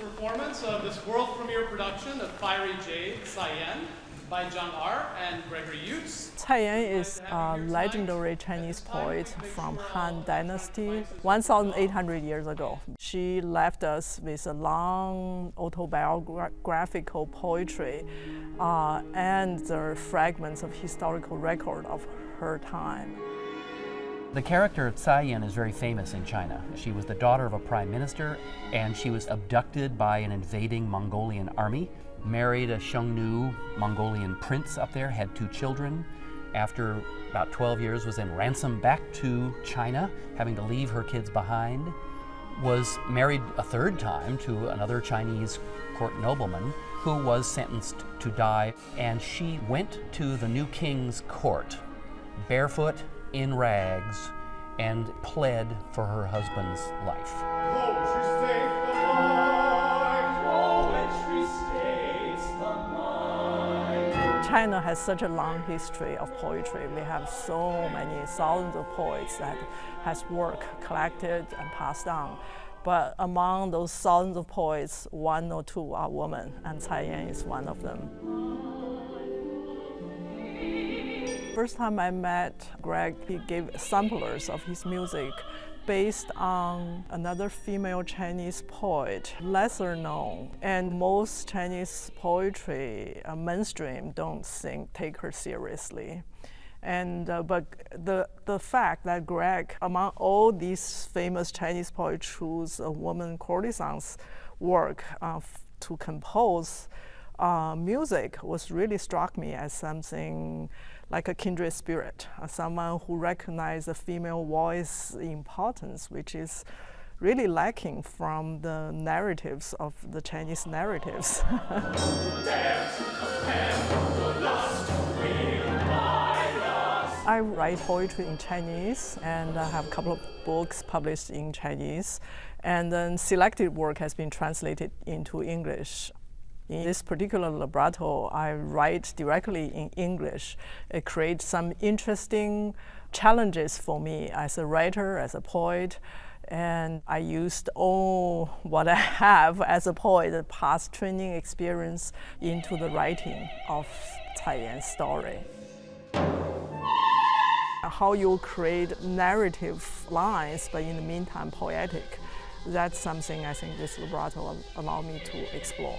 performance of this world premiere production of Fiery Jade Cai-Yan by Zhang R and Gregory Yutes. Cai-Yan is a legendary Chinese poet from Han Dynasty 1,800 years ago. She left us with a long autobiographical poetry and the fragments of historical record of her time. The character Cai-Yan is very famous in China. She was the daughter of a prime minister, and she was abducted by an invading Mongolian army, married a Xiongnu Mongolian prince up there, had 2 children. After about 12 years was then ransomed back to China, having to leave her kids behind. Was married a 3rd time to another Chinese court nobleman who was sentenced to die. And she went to the new king's court, barefoot, in rags, and pled for her husband's life. China has such a long history of poetry. We have so many thousands of poets that has work collected and passed on. But among those thousands of poets, 1 or 2 are women, and Cai-Yan is one of them. First time I met Greg, he gave samplers of his music based on another female Chinese poet, lesser known. And most Chinese poetry, mainstream, don't take her seriously. And but the fact that Greg, among all these famous Chinese poets, chose a woman courtesan's work to compose music was really struck me as something like a kindred spirit, someone who recognized the female voice importance, which is really lacking from the narratives of the Chinese narratives. I write poetry in Chinese, and I have a couple of books published in Chinese, and then selected work has been translated into English. In this particular libretto, I write directly in English. It creates some interesting challenges for me as a writer, as a poet, and I used all what I have as a poet, the past training experience, into the writing of Cai-Yan's story. How you create narrative lines, but in the meantime poetic, that's something I think this libretto allowed me to explore.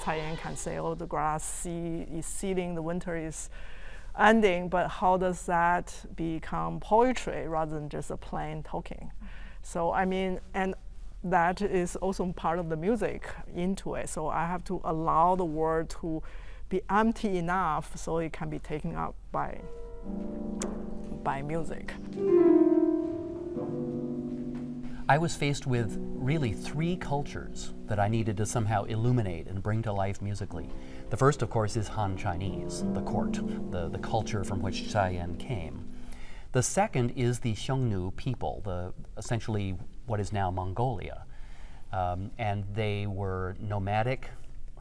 Cai-Yan can say, oh, the grass is seeding, the winter is ending, but how does that become poetry rather than just a plain talking? So I mean, and that is also part of the music into it. So I have to allow the word to be empty enough so it can be taken up by music. I was faced with really 3 cultures that I needed to somehow illuminate and bring to life musically. The first, of course, is Han Chinese, the court, the culture from which Cai-Yan came. The second is the Xiongnu people, essentially what is now Mongolia. And they were nomadic,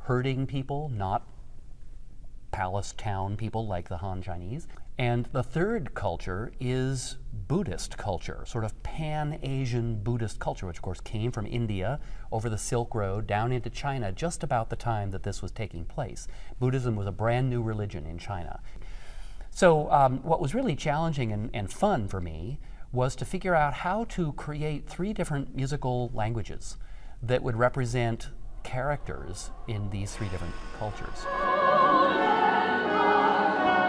herding people, not palace town people like the Han Chinese. And the third culture is Buddhist culture, sort of pan-Asian Buddhist culture, which of course came from India over the Silk Road down into China just about the time that this was taking place. Buddhism was a brand new religion in China. So what was really challenging and fun for me was to figure out how to create 3 different musical languages that would represent characters in these 3 different cultures.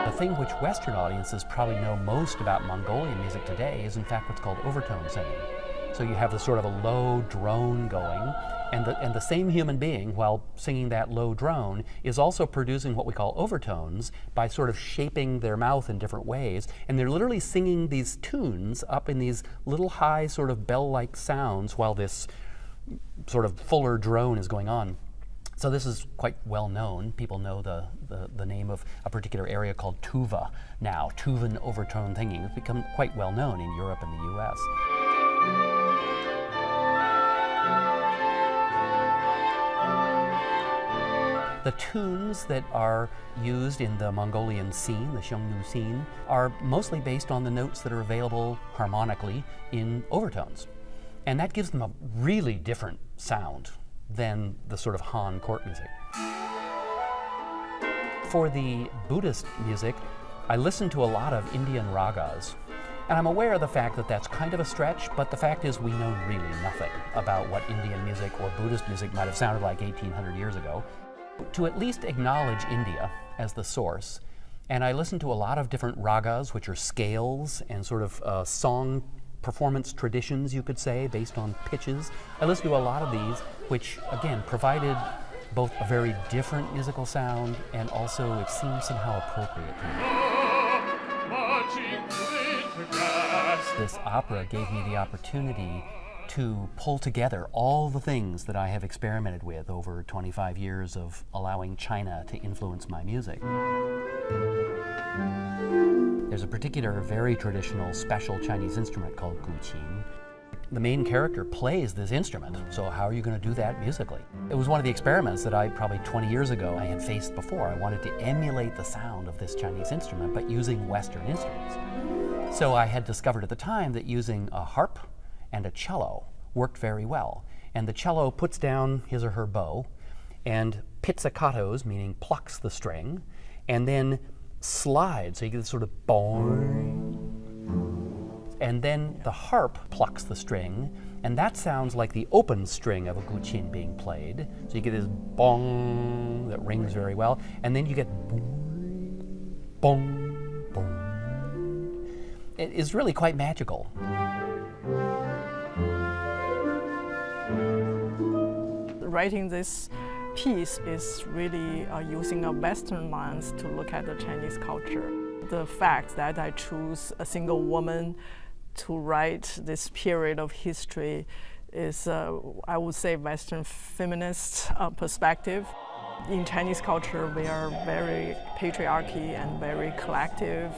The thing which Western audiences probably know most about Mongolian music today is in fact what's called overtone singing. So you have this sort of a low drone going, and the same human being, while singing that low drone, is also producing what we call overtones by sort of shaping their mouth in different ways, and they're literally singing these tunes up in these little high sort of bell-like sounds while this sort of fuller drone is going on. So this is quite well known. People know the name of a particular area called Tuva now. Tuvan overtone singing. It's become quite well known in Europe and the US. The tunes that are used in the Mongolian scene, the Xiongnu scene, are mostly based on the notes that are available harmonically in overtones. And that gives them a really different sound than the sort of Han court music. For the Buddhist music, I listen to a lot of Indian ragas. And I'm aware of the fact that that's kind of a stretch, but the fact is we know really nothing about what Indian music or Buddhist music might have sounded like 1800 years ago. To at least acknowledge India as the source, and I listen to a lot of different ragas, which are scales and sort of song performance traditions, you could say, based on pitches. I listen to a lot of these, which again provided both a very different musical sound and also it seemed somehow appropriate to me. This opera gave me the opportunity to pull together all the things that I have experimented with over 25 years of allowing China to influence my music. There's a particular very traditional special Chinese instrument called guqin. The main character plays this instrument, so how are you going to do that musically? It was one of the experiments that I probably 20 years ago I had faced before. I wanted to emulate the sound of this Chinese instrument but using Western instruments. So I had discovered at the time that using a harp and a cello worked very well. And the cello puts down his or her bow and pizzicatos, meaning plucks the string, and then slides, so you get this sort of boing. And then the harp plucks the string, and that sounds like the open string of a guqin being played. So you get this bong that rings very well, and then you get boing, bong, bong. It is really quite magical. Writing this piece is really using a Western lens to look at the Chinese culture. The fact that I choose a single woman to write this period of history is, I would say, Western feminist perspective. In Chinese culture, we are very patriarchy and very collective.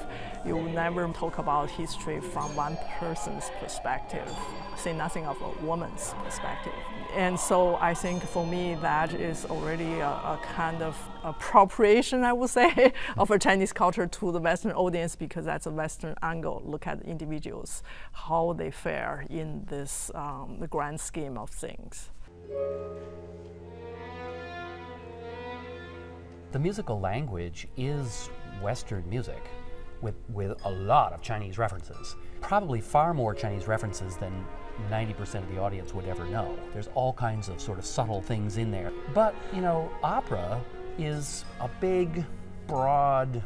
You will never talk about history from one person's perspective, say nothing of a woman's perspective. And so I think for me that is already a kind of appropriation, I would say, of a Chinese culture to the Western audience, because that's a Western angle. Look at individuals, how they fare in this the grand scheme of things. The musical language is Western music with a lot of Chinese references. Probably far more Chinese references than 90% of the audience would ever know. There's all kinds of sort of subtle things in there. But, you know, opera is a big, broad,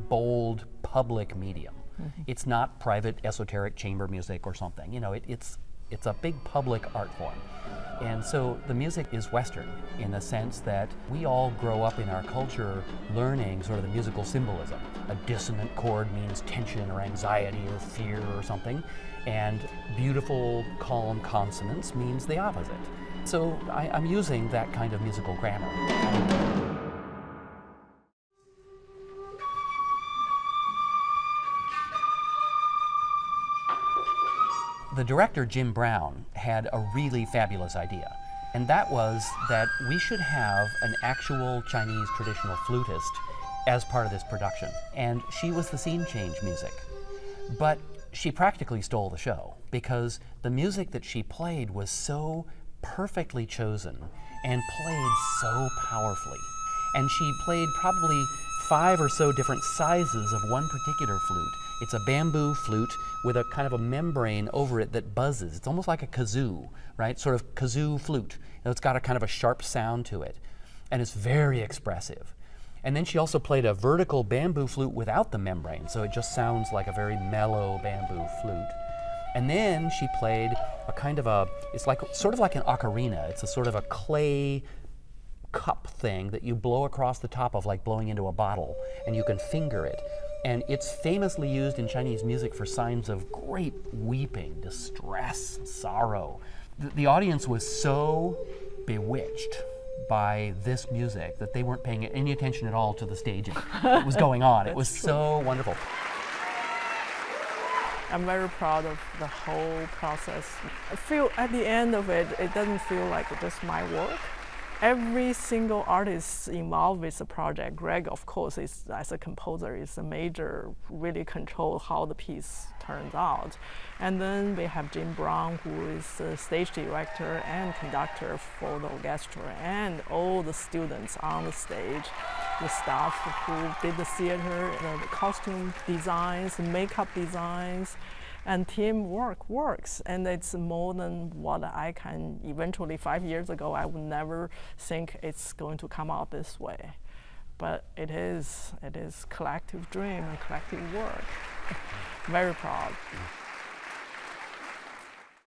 bold, public medium. Mm-hmm. It's not private, esoteric chamber music or something. You know, it's a big public art form. And so the music is Western in the sense that we all grow up in our culture learning sort of the musical symbolism. A dissonant chord means tension or anxiety or fear or something, and beautiful, calm consonance means the opposite. So I'm using that kind of musical grammar. The director, Jim Brown, had a really fabulous idea, and that was that we should have an actual Chinese traditional flutist as part of this production. And she was the scene change music. But she practically stole the show, because the music that she played was so perfectly chosen and played so powerfully. And she played probably 5 or so different sizes of one particular flute. It's a bamboo flute with a kind of a membrane over it that buzzes. It's almost like a kazoo, right? Sort of kazoo flute. It's got a kind of a sharp sound to it. And it's very expressive. And then she also played a vertical bamboo flute without the membrane, so it just sounds like a very mellow bamboo flute. And then she played a kind of a, it's like sort of like an ocarina. It's a sort of a clay cup thing that you blow across the top of, like blowing into a bottle, and you can finger it. And it's famously used in Chinese music for signs of great weeping, distress, sorrow. The audience was so bewitched by this music that they weren't paying any attention at all to the staging that was going on. It was so wonderful. I'm very proud of the whole process. I feel at the end of it, it doesn't feel like just my work. Every single artist involved with the project, Greg, of course, is as a composer, is a major, really control how the piece turns out. And then we have Jim Brown, who is the stage director and conductor for the orchestra, and all the students on the stage, the staff who did the theater, the costume designs, the makeup designs. And teamwork works, and it's more than what I can eventually. 5 years ago, I would never think it's going to come out this way, but it is collective dream and collective work. Very proud.